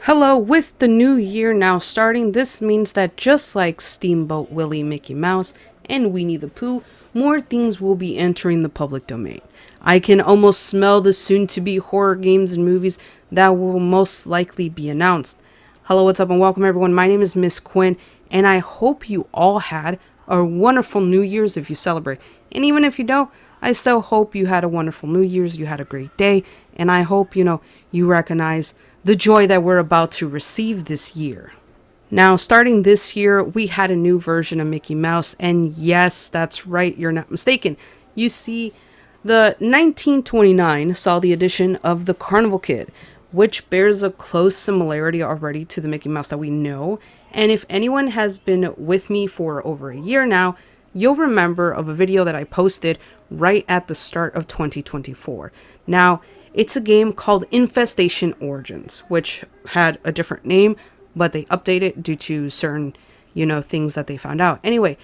Hello, with the new year now starting, this means that just like Steamboat Willie, Mickey Mouse, and Winnie the Pooh, more things will be entering the public domain. I can almost smell the soon to be horror games and movies that will most likely be announced. Hello, what's up, and welcome everyone. My name is Miss Quinn, and I hope you all had a wonderful New Year's if you celebrate. And even if you don't, I still hope you had a wonderful New Year's, you had a great day, and I hope, you recognize the joy that we're about to receive this year. Now, starting this year, we had a new version of Mickey Mouse, and yes, that's right, you're not mistaken. You see, the 1929 saw the addition of the Carnival Kid, which bears a close similarity already to the Mickey Mouse that we know. And if anyone has been with me for over a year now, you'll remember of a video that I posted right at the start of 2024. Now, it's a game called Infestation Origins, which had a different name, but they updated it due to certain, things that they found out. Anyway,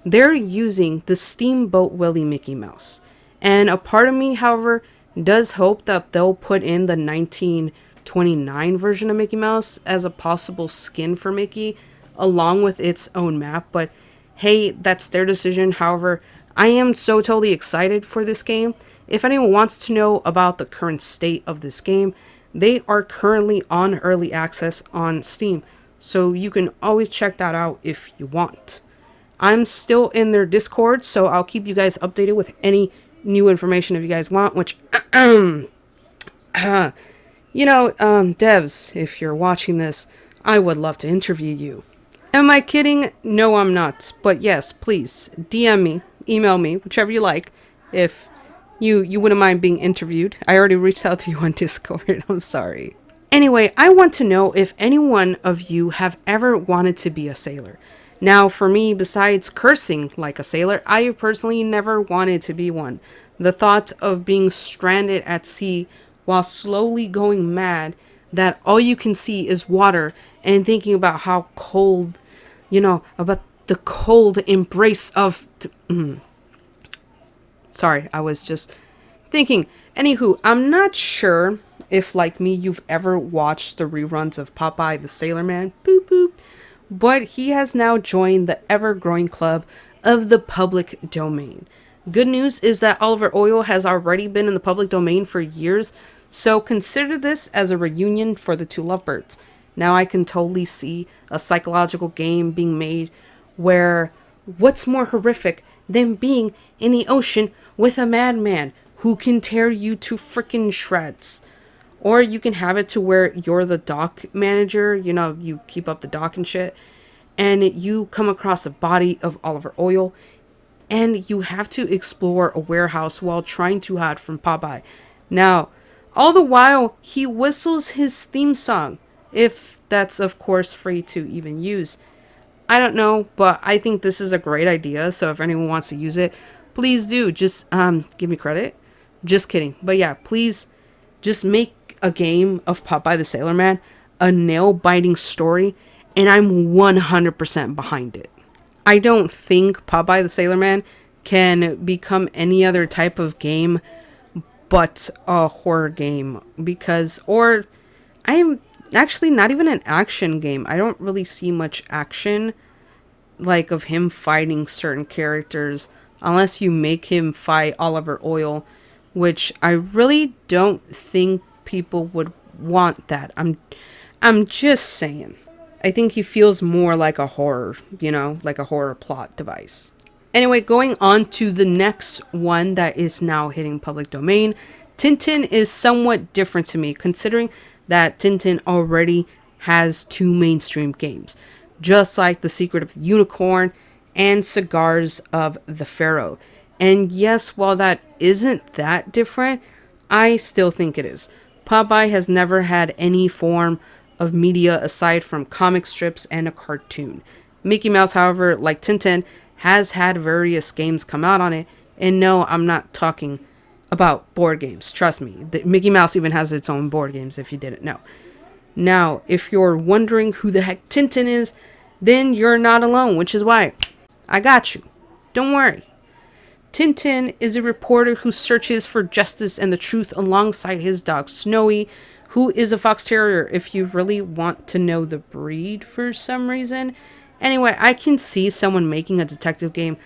they're using the Steamboat Willie Mickey Mouse. And a part of me, however, does hope that they'll put in the 1929 version of Mickey Mouse as a possible skin for Mickey, along with its own map. But hey, that's their decision. However, I am so totally excited for this game. If anyone wants to know about the current state of this game, they are currently on early access on Steam, so you can always check that out if you want. I'm still in their Discord, so I'll keep you guys updated with any new information if you guys want, which, devs, if you're watching this, I would love to interview you. Am I kidding? No, I'm not. But yes, please, DM me, email me, whichever you like, if you wouldn't mind being interviewed. I already reached out to you on Discord. I'm sorry. Anyway, I want to know if any one of you have ever wanted to be a sailor. Now, for me, besides cursing like a sailor, I have personally never wanted to be one. The thought of being stranded at sea while slowly going mad, that all you can see is water, and thinking about how cold, about the cold embrace of... Sorry, I was just thinking. Anywho, I'm not sure if, like me, you've ever watched the reruns of Popeye the Sailor Man. Boop boop. But he has now joined the ever-growing club of the public domain. Good news is that Oliver Oyl has already been in the public domain for years, so consider this as a reunion for the two lovebirds. Now I can totally see a psychological game being made where what's more horrific than being in the ocean with a madman who can tear you to frickin' shreds. Or you can have it to where you're the dock manager, you keep up the dock and shit, and you come across a body of Oliver Oyl, and you have to explore a warehouse while trying to hide from Popeye. Now, all the while, he whistles his theme song, if that's, of course, free to even use. I don't know, but I think this is a great idea, so if anyone wants to use it, please do. Just give me credit. Just kidding. But yeah, please just make a game of Popeye the Sailor Man, a nail-biting story, and I'm 100% behind it. I don't think Popeye the Sailor Man can become any other type of game but a horror game, or I'm actually not even an action game. I don't really see much action like of him fighting certain characters unless you make him fight Oliver Oyl, which I really don't think people would want that. I'm just saying. I think he feels more like a horror, like a horror plot device. Anyway, going on to the next one that is now hitting public domain, Tintin is somewhat different to me, considering that Tintin already has two mainstream games, just like The Secret of the Unicorn and Cigars of the Pharaoh. And yes, while that isn't that different, I still think it is. Popeye has never had any form of media aside from comic strips and a cartoon. Mickey Mouse, however, like Tintin, has had various games come out on it. And no, I'm not talking about board games. Trust me. Mickey Mouse even has its own board games, if you didn't know. Now, if you're wondering who the heck Tintin is, then you're not alone, which is why I got you. Don't worry. Tintin is a reporter who searches for justice and the truth alongside his dog Snowy, who is a fox terrier if you really want to know the breed for some reason. Anyway, I can see someone making a detective game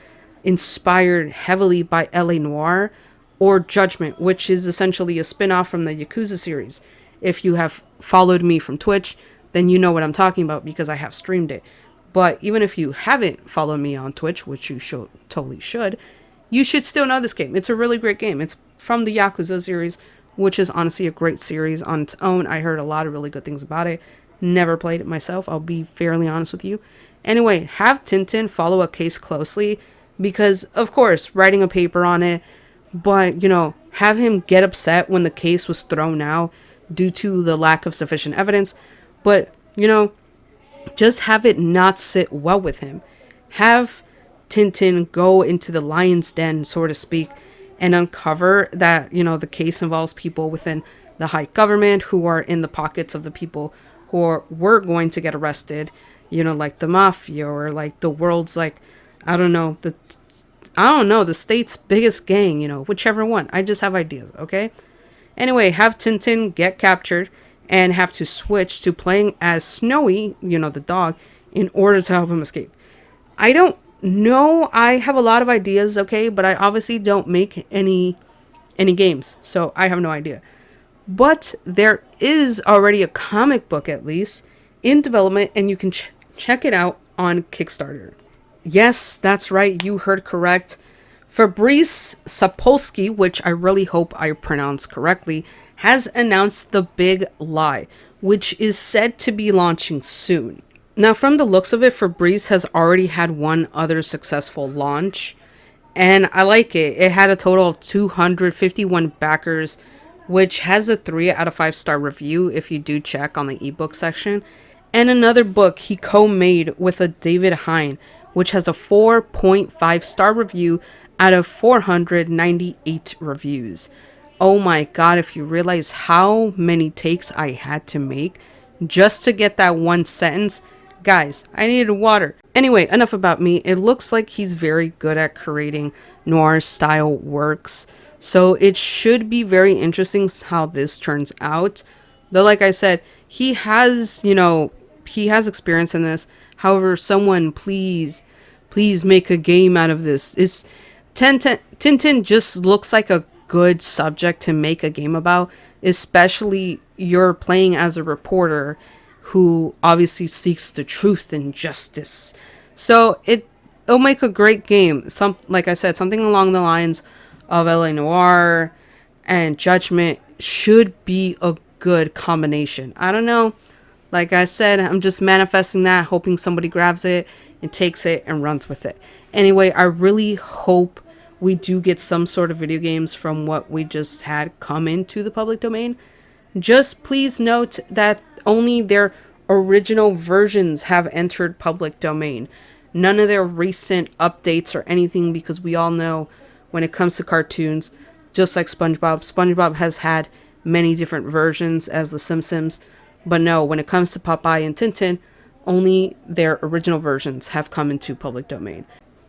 inspired heavily by LA Noire or Judgment, which is essentially a spin-off from the Yakuza series. If you have followed me from Twitch, then you know what I'm talking about because I have streamed it. But even if you haven't followed me on Twitch, which you totally should, you should still know this game. It's a really great game. It's from the Yakuza series, which is honestly a great series on its own. I heard a lot of really good things about it. Never played it myself, I'll be fairly honest with you. Anyway, have Tintin follow a case closely because, of course, writing a paper on it, but, you know, have him get upset when the case was thrown out due to the lack of sufficient evidence. But, you know, just have it not sit well with him. Have Tintin go into the lion's den, so to speak, and uncover that, you know, the case involves people within the high government who are in the pockets of the people who were going to get arrested, you know, like the mafia or like the world's, like, I don't know, the state's biggest gang, you know, whichever one. I just have ideas, okay? Anyway, have Tintin get captured and have to switch to playing as Snowy, you know, the dog, in order to help him escape. I don't know. I have a lot of ideas, okay, but I obviously don't make any games, so I have no idea. But there is already a comic book, at least, in development, and you can check it out on Kickstarter. Yes, that's right, you heard correct. Fabrice Sapolsky, which I really hope I pronounced correctly, has announced The Big Lie, which is said to be launching soon. Now, from the looks of it, Fabrice has already had one other successful launch, and I like it. It had a total of 251 backers, which has a 3 out of 5 star review if you do check on the ebook section, and another book he co-made with a David Hein, which has a 4.5 star review out of 498 reviews. Oh my god, if you realize how many takes I had to make just to get that one sentence. Guys, I needed water. Anyway, enough about me. It looks like he's very good at creating noir style works. So it should be very interesting how this turns out. Though, like I said, he has experience in this. However, someone please make a game out of this. Tintin just looks like a good subject to make a game about, especially you're playing as a reporter who obviously seeks the truth and justice. So it'll make a great game. Like I said, something along the lines of LA Noire and Judgment should be a good combination. I don't know. Like I said, I'm just manifesting that, hoping somebody grabs it and takes it and runs with it. Anyway, I really hope we do get some sort of video games from what we just had come into the public domain. Just please note that only their original versions have entered public domain. None of their recent updates or anything, because we all know when it comes to cartoons, just like SpongeBob has had many different versions as The Simpsons. But no, when it comes to Popeye and Tintin, only their original versions have come into public domain.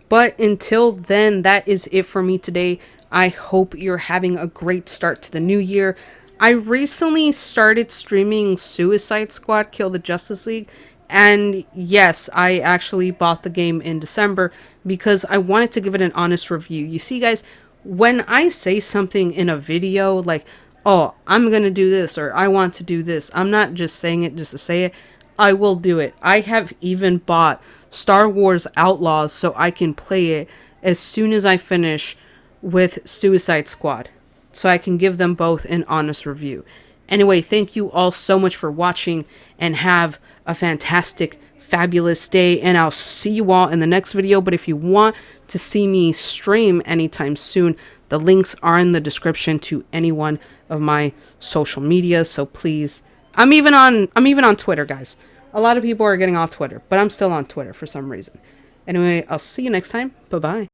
But until then, that is it for me today. I hope you're having a great start to the new year. I recently started streaming Suicide Squad Kill the Justice League. And yes, I actually bought the game in December because I wanted to give it an honest review. You see, guys, when I say something in a video like, oh, I'm going to do this or I want to do this, I'm not just saying it just to say it. I will do it. I have even bought Star Wars Outlaws so I can play it as soon as I finish with Suicide Squad, so I can give them both an honest review. Anyway, thank you all so much for watching and have a fantastic, fabulous day, and I'll see you all in the next video. But if you want to see me stream anytime soon, the links are in the description to any one of my social media, so please. I'm even on Twitter, guys. A lot of people are getting off Twitter, but I'm still on Twitter for some reason. Anyway, I'll see you next time. Bye-bye.